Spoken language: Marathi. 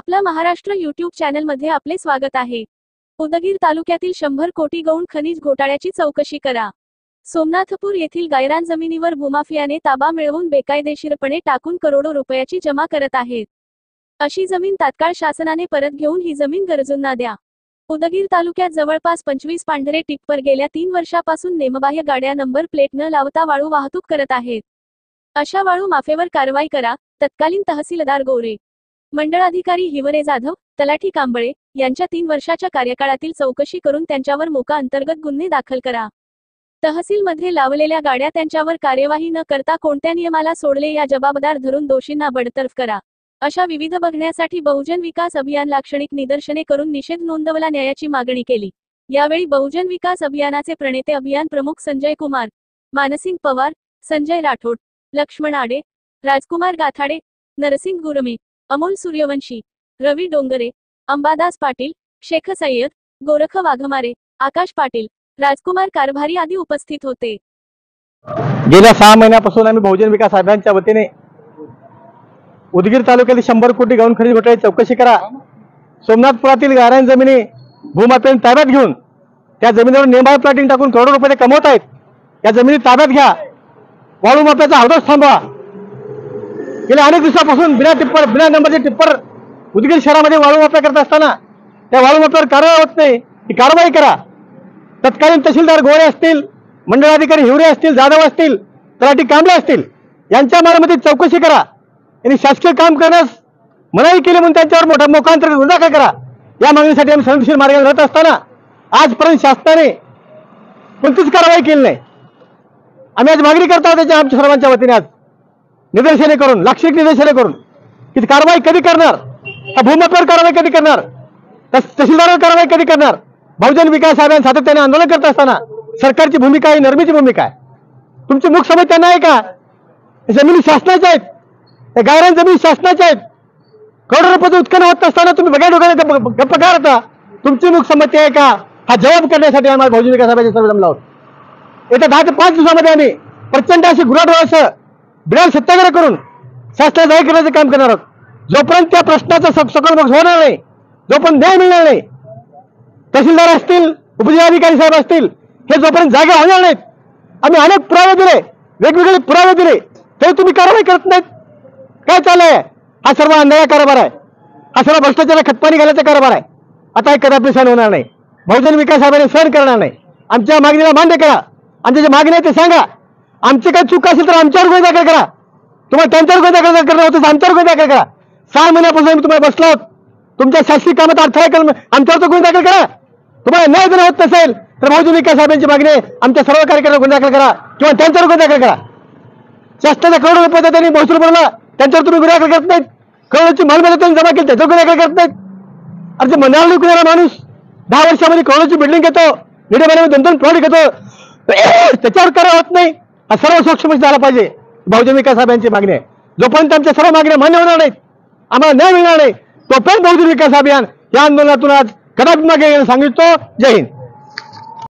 आपला महाराष्ट्र यूट्यूब चॅनलमध्ये आपले स्वागत आहे। उदगीर तालुक्यातील 100 कोटी गौण खनिज घोटाळ्याची चौकशी करा। सोमनाथपूर येथील गायरान जमिनीवर भूमाफियाने ताबा मिळवून बेकायदेशीरपणे टाकून करोडो रुपयाची जमा करत आहेत। अशी जमीन तात्काळ शासनाने परत घेऊन ही जमीन गरजूंना द्या। उदगीर तालुक्यात जवळपास 25 पांढरे टिप्पर गेल्या 3 वर्षापासून नेमबाह्य गाड्या नंबर प्लेट न लावता वाळू वाहतूक करत आहेत। अशा वाळू माफेवर कारवाई करा। तत्कालीन तहसीलदार गोरे, मंडळाधिकारी हिवरे जाधव, तलाठी कांबळे यांच्या 3 वर्षाच्या कार्यकाळातील चौकशी करून त्यांच्यावर मोका अंतर्गत गुन्हे दाखल करा। तहसीलमध्ये लावलेल्या गाड्या त्यांच्यावर कार्यवाही न करता कोणत्या नियमाला सोडले या जबाबदार धरून दोषींना बडतर्फ करा। अशा विविध बघण्यासाठी बहुजन विकास अभियान लाक्षणिक निदर्शने करून निषेध नोंदवला न्यायाची मागणी केली। यावेळी बहुजन विकास अभियानाचे प्रणेते अभियान प्रमुख संजय कुमार, मानसिंग पवार, संजय राठोड, लक्ष्मण आडे, राजकुमार गाथाडे, नरसिंग गुरमे, अमोल सूर्यवंशी, रवी डोंगरे, अंबादास पाटील, शेख सय्यद, गोरख वाघमारे, आकाश पाटील, राजकुमार कारभारी आदी उपस्थित होते। गेल्या 6 महिन्यापासून आम्ही बहुजन विकास अभियानच्या वतीने उदगीर तालुक्यातील 100 कोटी गौण खनिज घोटाळ्याची चौकशी करा, सोमनाथपुरातील गायरान जमिनी भूमाफियांनी ताब्यात घेऊन त्या जमिनीवर नेमबाह्य प्लॉटिंग टाकून करोडो रुपये कमवत आहेत, या जमिनी ताब्यात घ्या, वाळू माफियाचा हौदच थांबवा। गेल्या अनेक दिवसापासून बिना नंबरचे टिप्पर उदगीर शहरामध्ये वाळू माफिया करत असताना त्या वाळू माफियावर कारवाई होत नाही, ही कारवाई करा। तत्कालीन तहसीलदार गोरे असतील, मंडळाधिकारी हिवरे असतील, जाधव असतील, तलाठी कांबळे असतील, यांच्या मार्फत चौकशी करा। यांनी शासकीय काम करण्यास मनाई केली म्हणून त्यांच्यावर मोका अंतर्गत गुन्हा दाखल करा। या मागणीसाठी आम्ही संवेदनशील मार्गाने लढत असताना आजपर्यंत शासनाने कोणतीच कारवाई केली नाही। आम्ही आज मागणी करतो त्याच्या आमच्या सर्वांच्या वतीने आज निदर्शने करून, लाक्षणिक निदर्शने करून की कारवाई कधी करणार, भूमाफियावर कारवाई कधी करणार, तहसीलदारावर कारवाई कधी करणार। बहुजन विकास अभियान सातत्याने आंदोलन करत असताना सरकारची भूमिका ही नरमीची भूमिका आहे। तुमची मुख्य समस्या नाही का? जमिनी शासनाच्या आहेत, गायरान जमिनी शासनाच्या आहेत, करोडो रुपयाचं उत्पन्न होत असताना तुम्ही बघा डोक्याने गप्प का राहता? तुमची मुख्य समस्या आहे का? हा जबाब करण्यासाठी आम्हाला बहुजन विकास अभियानाचे सर्व जमलो आहोत। येत्या 10 ते 5 दिवसामध्ये आम्ही प्रचंड अशी गुराढोरासह बिलाल सत्याग्रह करून शासनाला जाहीर करण्याचे काम करणार आहोत। जोपर्यंत त्या प्रश्नाचा सखोल होणार नाही, जोपर्यंत न्याय मिळणार नाही, तहसीलदार असतील, उपजिल्हाधिकारी साहेब असतील, हे जोपर्यंत जागा होणार नाहीत, आम्ही अनेक पुरावे दिले, वेगवेगळे पुरावे दिले, तरी तुम्ही कारवाई करत नाहीत। काय चाललंय? हा सर्व अन्याय कारभार आहे, हा सर्व भ्रष्टाचार खतपाणी घालायचा कारभार आहे। आता हे कदापि सहन होणार नाही, बहुजन विकास आघाडी सहन करणार नाही। आमच्या मागणीला मान्य करा, आमच्या जे मागणी आहे ते सांगा। आमची काही चूक असेल तर आमच्यावर गुन्हे दाखल करा। तुम्हाला त्यांच्यावर गुन्हे दाखल करणार होतं, आमच्यावर गुन्हे दाखल करा। 6 महिन्यापासून आम्ही तुम्हाला बसलो आहोत, तुमच्या शासकीय कामात अडथळा करून आमच्यावर गुन्हे दाखल करा। तुम्हाला न्याय देणं होत नसेल तर बहुजन विकास अभियानाची मागणी आहे, आमच्या सर्व कार्यकर्त्यांवर गुन्हे दाखल करा किंवा त्यांच्यावर गुन्हे दाखल करा। शासनाचा करोडो रुपयाचा त्यांनी महसूल भरला, त्यांच्यावर तुम्ही गुन्हे दाखल करत नाहीत। करोडोची मालमत्ता त्यांनी जमा केली, त्याच्यावर गुन्हे दाखल करत नाहीत। अरे मनाला विकणारा माणूस 10 वर्षामध्ये करोडोची बिल्डिंग घेतो, निडेमध्ये 2-2 प्लॉट घेतो, त्याच्यावर कारवाई होत नाही। हा सर्व सक्षम झाला पाहिजे, बहुजन विकास अभियानाची मागणी आहे। जोपर्यंत आमच्या सर्व मागण्या मान्य होणार नाहीत, आम्हाला न्याय मिळणार नाही, तोपर्यंत बहुजन विकास अभियान या आंदोलनातून आज कदापि मागे सांगितलं। जय हिंद।